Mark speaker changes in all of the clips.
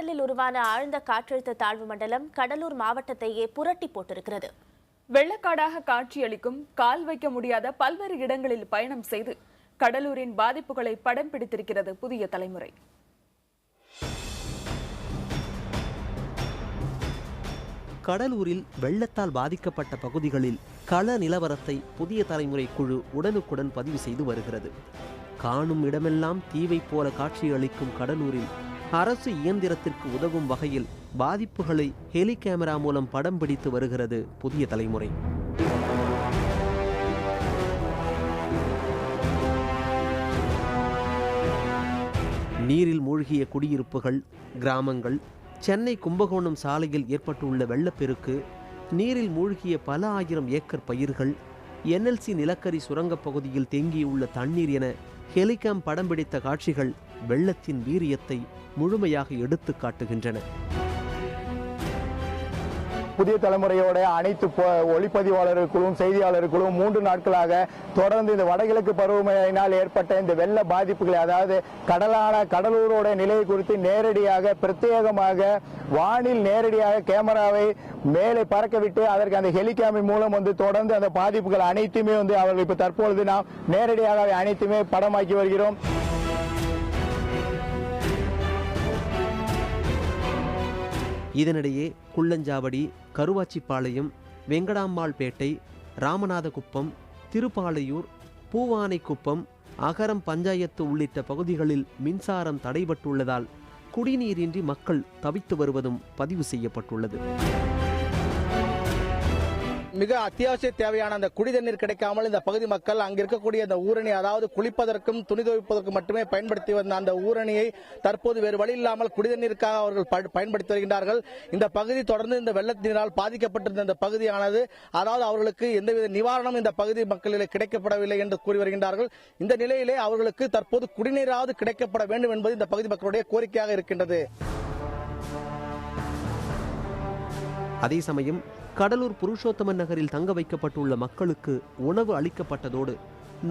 Speaker 1: கடலில் உருவான ஆழ்ந்த காற்றழுத்த தாழ்வு மண்டலம் கடலூர் மாவட்டத்தையே புரட்டி போட்டிருக்கிறது.
Speaker 2: வெள்ளக்காடாக காட்சியளிக்கும் கால் வைக்க முடியாத பல்வேறு இடங்களில் பயணம் செய்து கடலூரின் பாதிப்புகளை படம் பிடித்திருக்கிறது புதிய தலைமுறை.
Speaker 3: கடலூரில் வெள்ளத்தால் பாதிக்கப்பட்ட பகுதிகளில் கள நிலவரத்தை புதிய தலைமுறை குழு உடனுக்குடன் பதிவு செய்து வருகிறது. காணும் இடமெல்லாம் தீவை போல காட்சியளிக்கும் கடலூரில் அரசு இயந்திரத்திற்கு உதவும் வகையில் பாதிப்புகளை ஹெலி கேமரா மூலம் படம் பிடித்து வருகிறது புதிய தலைமுறை. நீரில் மூழ்கிய குடியிருப்புகள், கிராமங்கள், சென்னை கும்பகோணம் சாலையில் ஏற்பட்டுள்ள வெள்ளப்பெருக்கு, நீரில் மூழ்கிய பல ஆயிரம் ஏக்கர் பயிர்கள், NLC நிலக்கரி சுரங்கப் பகுதியில் தேங்கியுள்ள தண்ணீர் என ஹெலிகாம் படம் பிடித்த காட்சிகள் வெள்ளத்தின் வீரியத்தை முழுமையாக எடுத்து காட்டுகின்றன.
Speaker 4: புதிய தலைமுறையோட அனைத்து ஒளிப்பதிவாளர்களுக்கும் செய்தியாளர்களுக்கும் 3 நாட்களாக தொடர்ந்து இந்த வடகிழக்கு பருவமழையினால் ஏற்பட்ட இந்த வெள்ள பாதிப்புகளை, அதாவது கடலூரோட நிலை குறித்து நேரடியாக பிரத்யேகமாக வானில் நேரடியாக கேமராவை மேலே பறக்கவிட்டு அதற்கு அந்த ஹெலிகாமின் மூலம் தொடர்ந்து அந்த பாதிப்புகள் அனைத்துமே அவர்கள் இப்ப தற்பொழுது நாம் நேரடியாக அனைத்துமே படமாக்கி வருகிறோம்.
Speaker 3: இதனிடையே குள்ளஞ்சாவடி, கருவாச்சிப்பாளையம், வெங்கடாம்பாள்பேட்டை, ராமநாதகுப்பம், திருப்பாலையூர், பூவானைக்குப்பம், அகரம் பஞ்சாயத்து உள்ளிட்ட பகுதிகளில் மின்சாரம் தடைபட்டுள்ளதால் குடிநீரின்றி மக்கள் தவித்து வருவதும் பதிவு செய்யப்பட்டுள்ளது.
Speaker 5: மிக அத்தியாவசிய தேவையான அந்த குடிதண்ணீர் கிடைக்காமல் இந்த பகுதி மக்கள் அங்க இருக்கக்கூடிய அந்த ஊரணி, அதாவது குளிப்பதற்கும் துணி துவைப்பதற்கும் மட்டுமே பயன்படுத்தி வந்த அந்த ஊரணியை தற்போது வேறு வழி இல்லாமல் குடிதண்ணீருக்காக அவர்கள் பயன்படுத்தி வருகின்றார்கள். இந்த பகுதி தொடர்ந்து இந்த வெள்ளத்தினால் பாதிக்கப்பட்டிருந்த இந்த பகுதியானது, அதாவது அவர்களுக்கு எந்தவித நிவாரணம் இந்த பகுதி மக்களிலே கிடைக்கப்படவில்லை என்று கூறி வருகின்றார்கள். இந்த நிலையிலே அவர்களுக்கு தற்போது குடிநீராவது கிடைக்கப்பட வேண்டும் என்பது இந்த பகுதி மக்களுடைய கோரிக்கையாக இருக்கின்றது.
Speaker 3: அதே சமயம் கடலூர் புருஷோத்தமன் நகரில் தங்க வைக்கப்பட்டுள்ள மக்களுக்கு உணவு அளிக்கப்பட்டதோடு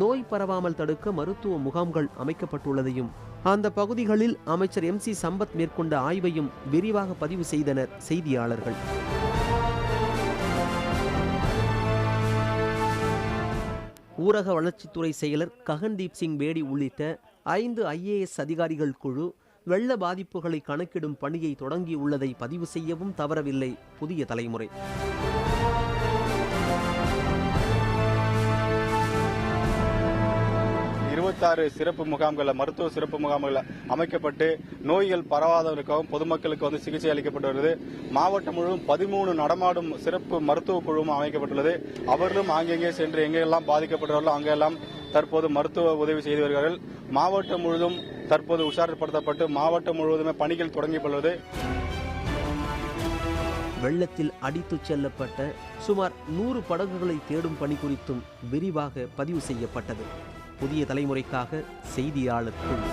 Speaker 3: நோய் பரவாமல் தடுக்க மருத்துவ முகாம்கள் அமைக்கப்பட்டுள்ளதையும் அந்த பகுதிகளில் அமைச்சர் MC சம்பத் மேற்கொண்ட ஆய்வையும் விரிவாக பதிவு செய்தனர் செய்தியாளர்கள். ஊரக வளர்ச்சித்துறை செயலர் ககன்தீப் சிங் பேடி உள்ளிட்ட 5 IAS அதிகாரிகள் குழு வெள்ள பாதிப்புகளை கணக்கிடும் பணியை தொடங்கியுள்ளதை பதிவு செய்யவும் தவறவில்லை புதிய தலைமுறை.
Speaker 6: சிறப்பு முகாம்கள், மருத்துவ சிறப்பு முகாம்கள் அமைக்கப்பட்டு நோய்கள் பரவாதவருக்காகவும் பொதுமக்களுக்கு சிகிச்சை அளிக்கப்பட்டு வருகிறது. மாவட்டம் முழுவதும் 13 நடமாடும் சிறப்பு மருத்துவ குழுவும் அமைக்கப்பட்டுள்ளது. அவர்களும் ஆங்கெங்கே சென்று எங்கெல்லாம் பாதிக்கப்பட்டவர்களோ அங்கெல்லாம் தற்போது மருத்துவ உதவி செய்து வருகிறார்கள். மாவட்டம் முழுவதும் தற்போது உஷார்படுத்தப்பட்டு மாவட்டம் முழுவதுமே பணிகள் தொடங்கியுள்ளது.
Speaker 3: வெள்ளத்தில் அடித்துச் செல்லப்பட்ட சுமார் 100 படகுகளை தேடும் பணி குறித்தும் விரிவாக பதிவு செய்யப்பட்டது. புதிய தலைமுறைக்காக செய்தியாளர் குழு.